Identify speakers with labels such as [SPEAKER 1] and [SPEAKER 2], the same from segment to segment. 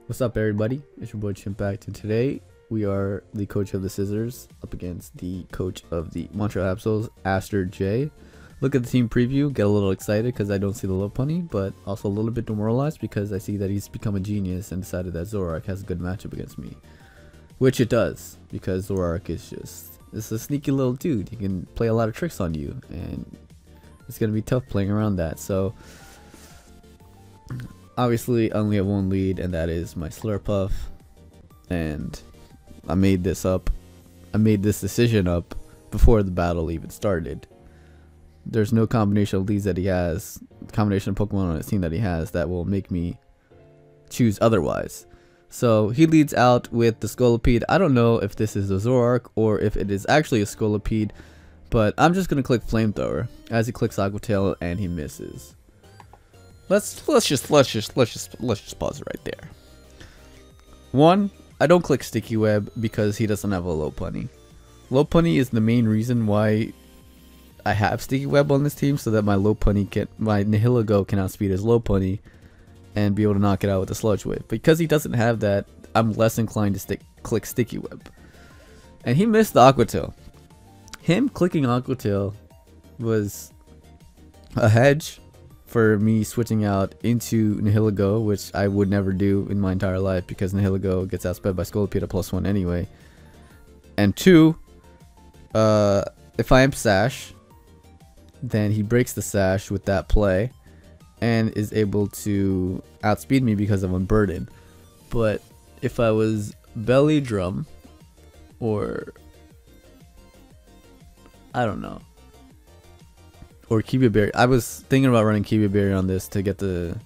[SPEAKER 1] What's up, everybody? It's your boy Chimpact, and today we are the coach of the Scizors up against the coach of the Montreal Habsols, Aster J. Look at the team preview, get a little excited because I don't see the low punny, but also a little bit demoralized because I see that he's become a genius and decided that Zoroark has a good matchup against me. Which it does, because Zoroark is it's a sneaky little dude. He can play a lot of tricks on you, and it's going to be tough playing around that. So obviously, I only have one lead, and that is my Slurpuff. And I made this decision up before the battle even started. There's no combination of leads that he has, combination of Pokemon on his team that he has that will make me choose otherwise. So he leads out with the Scolipede. I don't know if this is a Zoroark or if it is actually a Scolipede, but I'm just gonna click Flamethrower as he clicks Aqua Tail and he misses. Let's just pause it right there. One, I don't click Sticky Web because he doesn't have a low punny. Low punny is the main reason why I have Sticky Web on this team, so that my Nihilego can outspeed his low punny and be able to knock it out with a Sludge Wave. Because he doesn't have that, I'm less inclined to click Sticky Web. And he missed the Aqua Tail. Him clicking Aqua Tail was a hedge for me switching out into Nihilego, which I would never do in my entire life because Nihilego gets outsped by Scolipede at +1 anyway. And two, if I am Sash, then he breaks the Sash with that play and is able to outspeed me because of Unburden. But if I was Belly Drum, or I don't know, or Kiwi Berry. I was thinking about running Kiwi Berry on this to get to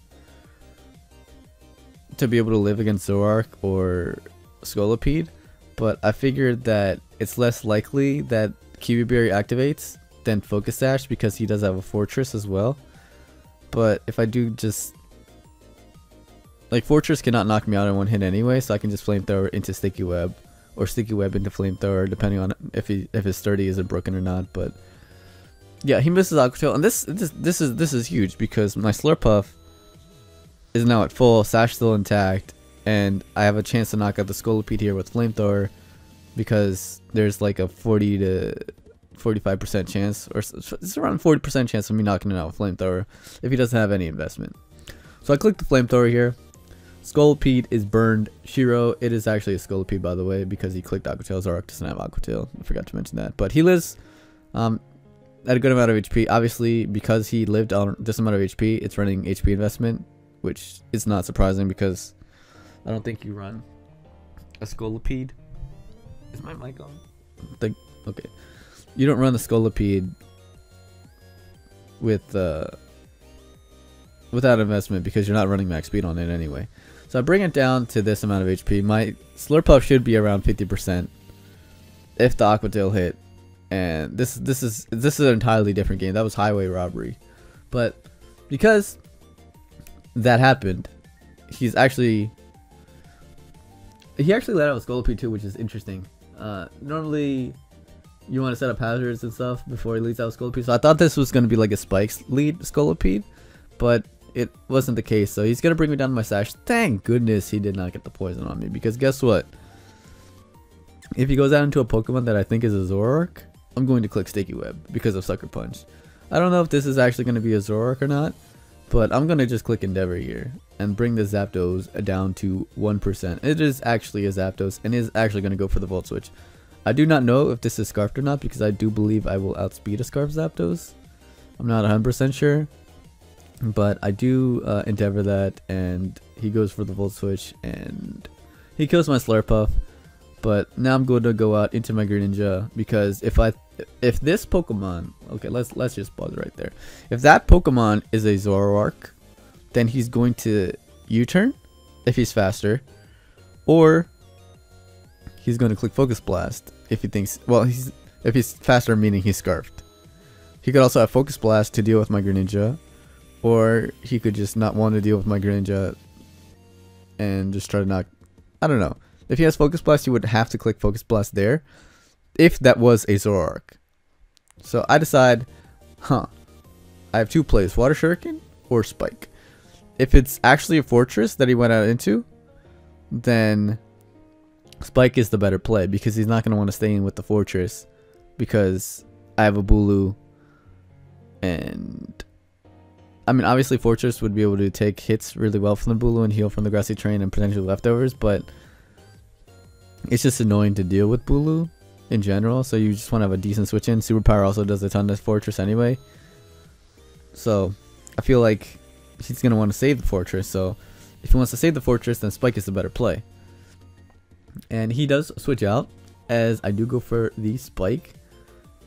[SPEAKER 1] be able to live against Zoroark or Scolipede, but I figured that it's less likely that Kiwi Berry activates than Focus Sash because he does have a Fortress as well. But if I do just like Fortress cannot knock me out in one hit anyway, so I can just Flamethrower into Sticky Web or Sticky Web into Flamethrower depending on if his sturdy isn't broken or not. But yeah, he misses Aqua Tail, and this is huge because my Slurpuff is now at full, Sash still intact, and I have a chance to knock out the Scolipede here with Flamethrower because there's like a 40 to 45% chance, or it's around 40% chance of me knocking it out with Flamethrower if he doesn't have any investment. So I click the Flamethrower here. Scolipede is burned. Shiro, it is actually a Scolipede by the way because he clicked Aqua Tail. Zoroark doesn't have Aqua Tail. I forgot to mention that, but he lives at a good amount of HP. Obviously, because he lived on this amount of HP, it's running HP investment, which is not surprising because I don't think you run a Scolipede. Is my mic on? Okay. You don't run the Scolipede with without investment because you're not running max speed on it anyway. So I bring it down to this amount of HP. My Slurpuff should be around 50% if the Aqua Tail hit. And this is an entirely different game. That was highway robbery, but because that happened, he actually let out a Scolipede too, which is interesting. Normally you want to set up hazards and stuff before he leads out Scolipede, so I thought this was going to be like a Spikes lead Scolipede, but it wasn't the case. So he's going to bring me down to my Sash. Thank goodness he did not get the poison on me, because guess what? If he goes out into a Pokemon that I think is a Zoroark, I'm going to click Sticky Web because of Sucker Punch. I don't know if this is actually going to be a Zoroark or not, but I'm going to just click Endeavor here and bring the Zapdos down to 1%. It is actually a Zapdos and is actually going to go for the Volt Switch. I do not know if this is Scarfed or not because I do believe I will outspeed a Scarf Zapdos. I'm not 100% sure, but I do Endeavor that, and he goes for the Volt Switch and he kills my Slurpuff. But now I'm going to go out into my Greninja because if this Pokemon, okay, let's just pause right there. If that Pokemon is a Zoroark, then he's going to U-turn if he's faster, or he's going to click Focus Blast if he thinks, well, if he's faster, meaning he's Scarfed. He could also have Focus Blast to deal with my Greninja, or he could just not want to deal with my Greninja and just try to knock, I don't know. If he has Focus Blast, you would have to click Focus Blast there if that was a Zoroark. So I decide, I have two plays, Water Shuriken or Spike. If it's actually a Fortress that he went out into, then Spike is the better play, because he's not going to want to stay in with the Fortress, because I have a Bulu, and I mean, obviously Fortress would be able to take hits really well from the Bulu and heal from the Grassy Terrain and potentially leftovers, but it's just annoying to deal with Bulu in general, so you just want to have a decent switch in. Superpower also does a ton to Fortress anyway, so I feel like he's going to want to save the Fortress, so if he wants to save the Fortress, then Spike is the better play. And he does switch out, as I do go for the Spike,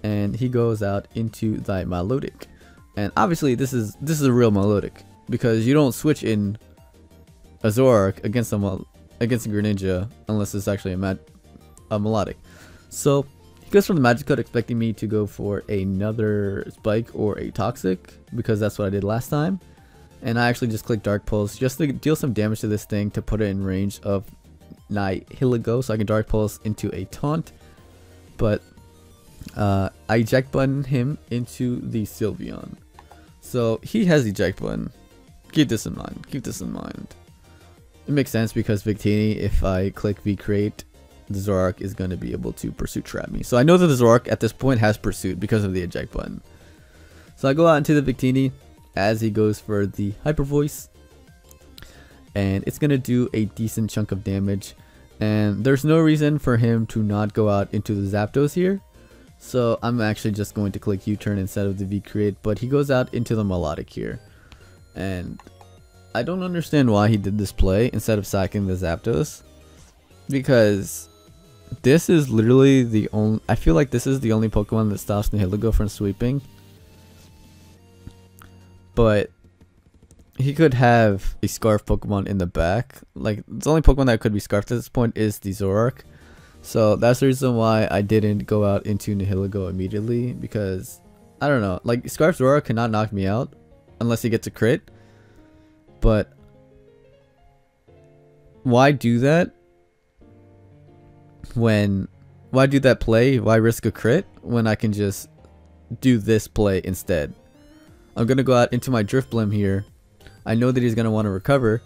[SPEAKER 1] and he goes out into the Melodic. And obviously this is a real Melodic, because you don't switch in a Zoroark against a Greninja unless it's actually a Melodic. So he goes for the Magic Code, expecting me to go for another Spike or a Toxic, because that's what I did last time. And I actually just clicked Dark Pulse just to deal some damage to this thing, to put it in range of Nihilego, so I can Dark Pulse into a Taunt. But I eject button him into the Sylveon. So he has eject button. Keep this in mind. Keep this in mind. It makes sense, because Victini, if I click V-Create, the Zoroark is going to be able to Pursuit Trap me. So I know that the Zoroark at this point has Pursuit because of the eject button. So I go out into the Victini as he goes for the Hyper Voice, and it's going to do a decent chunk of damage, and there's no reason for him to not go out into the Zapdos here. So I'm actually just going to click U-turn instead of the V-Create, but he goes out into the Melodic here. And I don't understand why he did this play instead of sacking the Zapdos, because this is literally the only, I feel like this is the only Pokemon that stops Nihilego from sweeping. But he could have a Scarf Pokemon in the back. Like, the only Pokemon that could be Scarfed at this point is the Zoroark. So that's the reason why I didn't go out into Nihilego immediately, because I don't know, like, Scarf Zoroark cannot knock me out unless he gets a crit. But why do that when, why do that play? Why risk a crit when I can just do this play instead? I'm going to go out into my Drifblim here. I know that he's going to want to recover,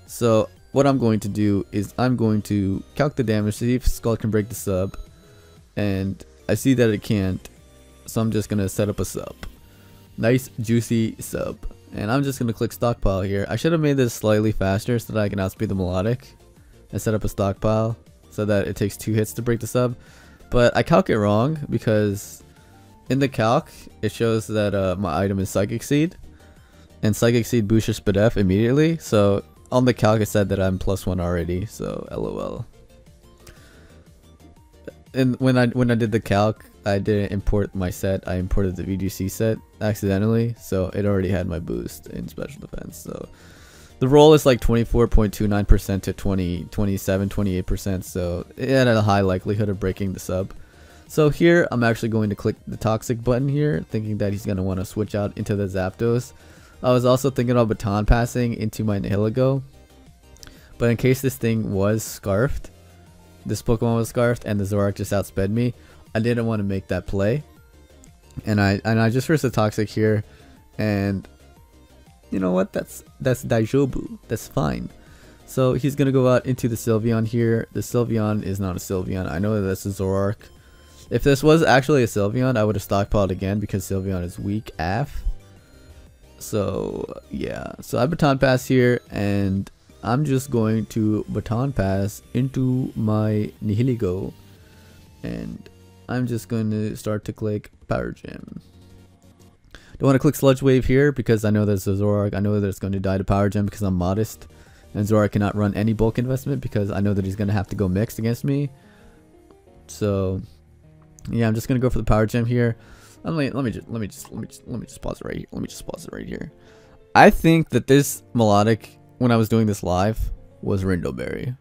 [SPEAKER 1] so what I'm going to do is I'm going to calc the damage, see if Skull can break the sub, and I see that it can't, so I'm just going to set up a sub. Nice juicy sub. And I'm just going to click Stockpile here. I should have made this slightly faster so that I can outspeed the Melodic and set up a Stockpile so that it takes 2 hits to break the sub. But I calc it wrong, because in the calc it shows that my item is Psychic Seed, and Psychic Seed boosts your Spadef immediately, so on the calc it said that I'm +1 already, so LOL. And when I did the calc, I didn't import my set. I imported the VGC set accidentally, so it already had my boost in special defense. So the roll is like 24.29% to 28%, so it had a high likelihood of breaking the sub. So here I'm actually going to click the Toxic button here, thinking that he's going to want to switch out into the Zapdos. I was also thinking about Baton Passing into my Nihilego, but in case this thing was Scarfed, this Pokemon was Scarfed and the Zoroark just outsped me, I didn't want to make that play, and I just risked the Toxic here, and you know what, that's Daijobu, that's fine. So he's gonna go out into the Sylveon here. The Sylveon is not a Sylveon. I know that that's a Zoroark. If this was actually a Sylveon, I would have stockpiled again, because Sylveon is weak AF. So yeah, so I Baton Pass here, and I'm just going to Baton Pass into my Nihilego, and I'm just going to start to click Power Gem. Don't want to click Sludge Wave here, because I know there's a Zoroark. I know that it's going to die to Power Gem because I'm modest, and Zoroark cannot run any bulk investment because I know that he's going to have to go mixed against me. So yeah, I'm just going to go for the Power Gem here. Let me just pause it right here. Let me just pause it right here. I think that this Melodic, when I was doing this live, was Rindoberry.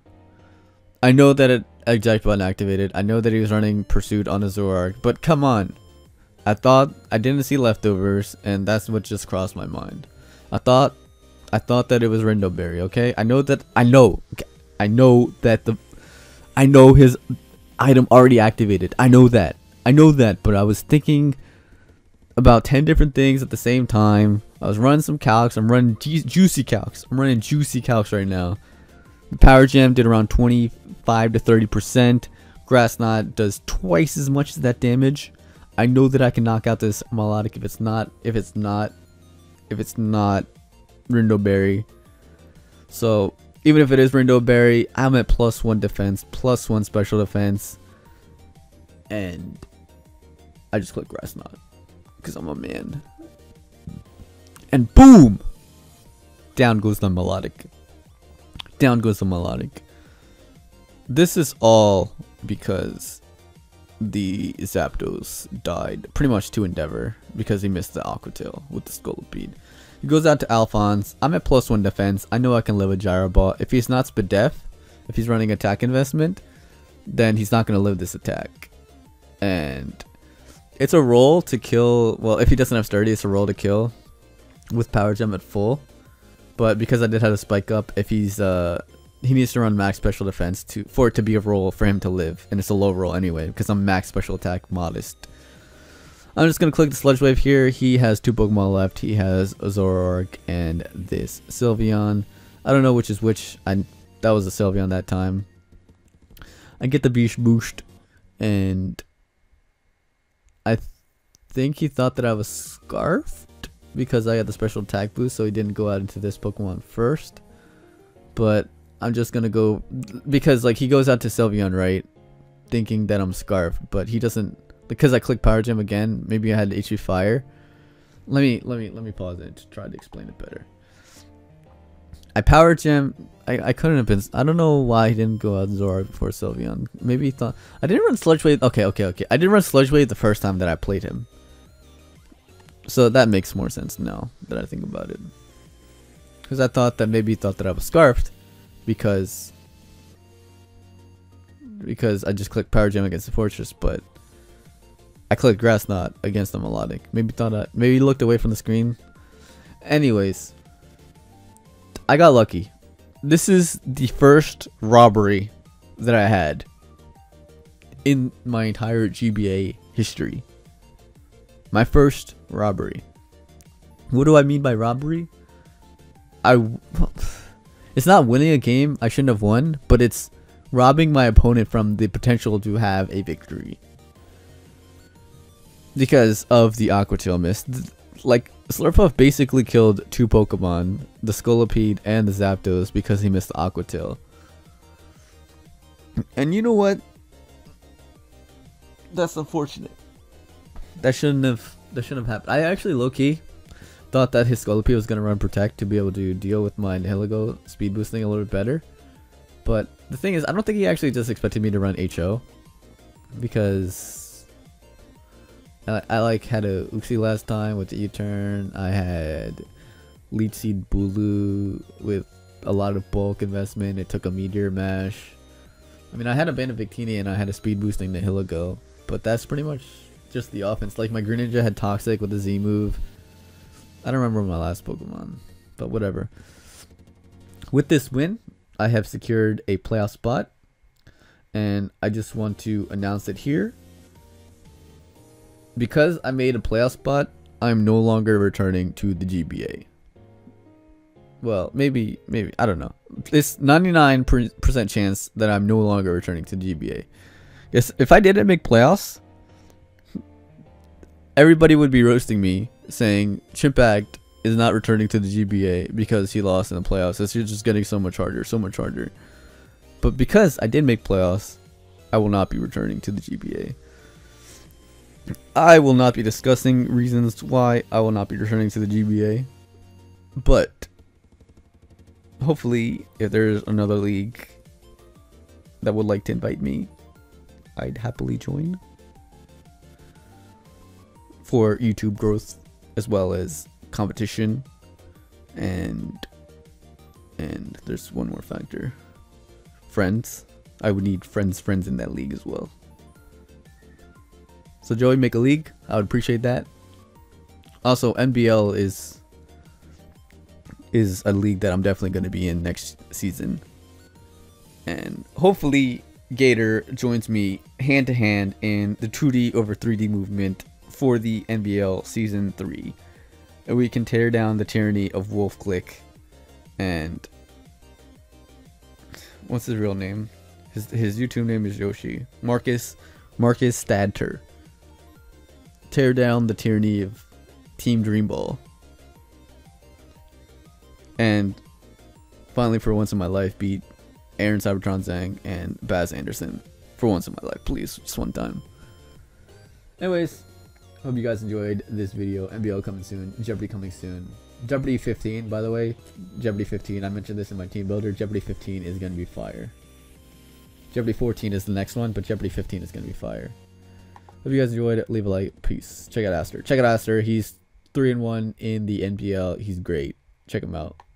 [SPEAKER 1] I know that it eject button activated. I know that he was running Pursuit on a Zoroark, but come on. I didn't see leftovers, and that's what just crossed my mind. I thought that it was Rindoberry, okay? I know his item already activated. I know that, but I was thinking about 10 different things at the same time. I was running some calcs. I'm running juicy calcs. I'm running juicy calcs right now. Power Gem did around 25 to 30%. Grass Knot does twice as much as that damage. I know that I can knock out this Melodic if it's not Rindo Berry. So even if it is Rindo Berry, I'm at +1 defense, +1 special defense, and I just click Grass Knot because I'm a man. And boom! Down goes the Melodic. Down goes the Melodic. This is all because the Zapdos died pretty much to Endeavor because he missed the Aqua Tail with the Scolipede. He goes out to Alphonse. I'm at +1 defense. I know I can live a Gyro Ball. If he's not Spadef, if he's running attack investment, then he's not going to live this attack. And it's a roll to kill. Well, if he doesn't have Sturdy, it's a roll to kill with Power Gem at full. But because I did have a spike up, if he's he needs to run max special defense for it to be a roll for him to live, and it's a low roll anyway because I'm max special attack modest. I'm just gonna click the Sludge Wave here. He has 2 Pokemon left. He has a Zoroark and this Sylveon. I don't know which is which. That was a Sylveon that time. I get the Beast Boost, and I think he thought that I was Scarfed because I had the special attack boost, so he didn't go out into this Pokemon first. But I'm just gonna go because like he goes out to Sylveon, right, thinking that I'm Scarfed, but he doesn't. Because I clicked Power Gem again, maybe I had HP Fire. Let me pause it to try to explain it better. I Power Gem. I couldn't have been. I don't know why he didn't go out Zoroark before Sylveon. Maybe he thought I didn't run Sludge Wave. Okay. I didn't run Sludge Wave the first time that I played him. So that makes more sense now that I think about it. Because I thought that maybe he thought that I was Scarfed because I just clicked Power Gem against the Fortress, but I clicked Grass Knot against the Melodic. Maybe he looked away from the screen. Anyways, I got lucky. This is the first robbery that I had in my entire GBA history. My first robbery. What do I mean by robbery? It's not winning a game I shouldn't have won, but it's robbing my opponent from the potential to have a victory. Because of the Aqua Tail miss. Like, Slurpuff basically killed 2 Pokemon, the Scolipede and the Zapdos, because he missed the Aqua Tail. And you know what? That's unfortunate. That shouldn't have happened. I actually low-key thought that his Scolipede was gonna run Protect to be able to deal with my Nihilego speed boosting a little bit better. But the thing is, I don't think he actually just expected me to run HO. Because I like had a Uxie last time with the U-turn. I had Leech Seed Bulu with a lot of bulk investment. It took a Meteor Mash. I mean, I had a Band of Victini and I had a speed boosting Nihilego, but that's pretty much just the offense. Like my Greninja had Toxic with the Z move. I don't remember my last Pokemon, but whatever. With this win, I have secured a playoff spot, and I just want to announce it here. Because I made a playoff spot, I'm no longer returning to the GBA. Well, maybe, I don't know. It's 99% chance that I'm no longer returning to the GBA. Yes, if I didn't make playoffs, everybody would be roasting me, saying Chimpact is not returning to the GBA because he lost in the playoffs. It's just getting so much harder, so much harder. But because I did make playoffs, I will not be returning to the GBA. I will not be discussing reasons why I will not be returning to the GBA, but hopefully if there's another league that would like to invite me, I'd happily join for YouTube growth as well as competition, and there's one more factor, friends. I would need friends in that league as well. So Joey, make a league. I would appreciate that. Also, NBL is a league that I'm definitely going to be in next season. And hopefully Gator joins me hand to hand in the 2D over 3D movement for the NBL Season 3. And we can tear down the tyranny of Wolf Click and what's his real name? His YouTube name is Yoshi. Marcus Stadter. Tear down the tyranny of Team Dreamball. And finally, for once in my life, beat Aaron Cybertron Zhang and Baz Anderson. For once in my life, please, just one time. Anyways, hope you guys enjoyed this video. NBL coming soon. Jeopardy coming soon. Jeopardy 15, by the way. Jeopardy 15, I mentioned this in my team builder. Jeopardy 15 is going to be fire. Jeopardy 14 is the next one, but Jeopardy 15 is going to be fire. Hope you guys enjoyed it. Leave a like. Peace. Check out Aster. Check out Aster. He's 3-1 in the NBL. He's great. Check him out.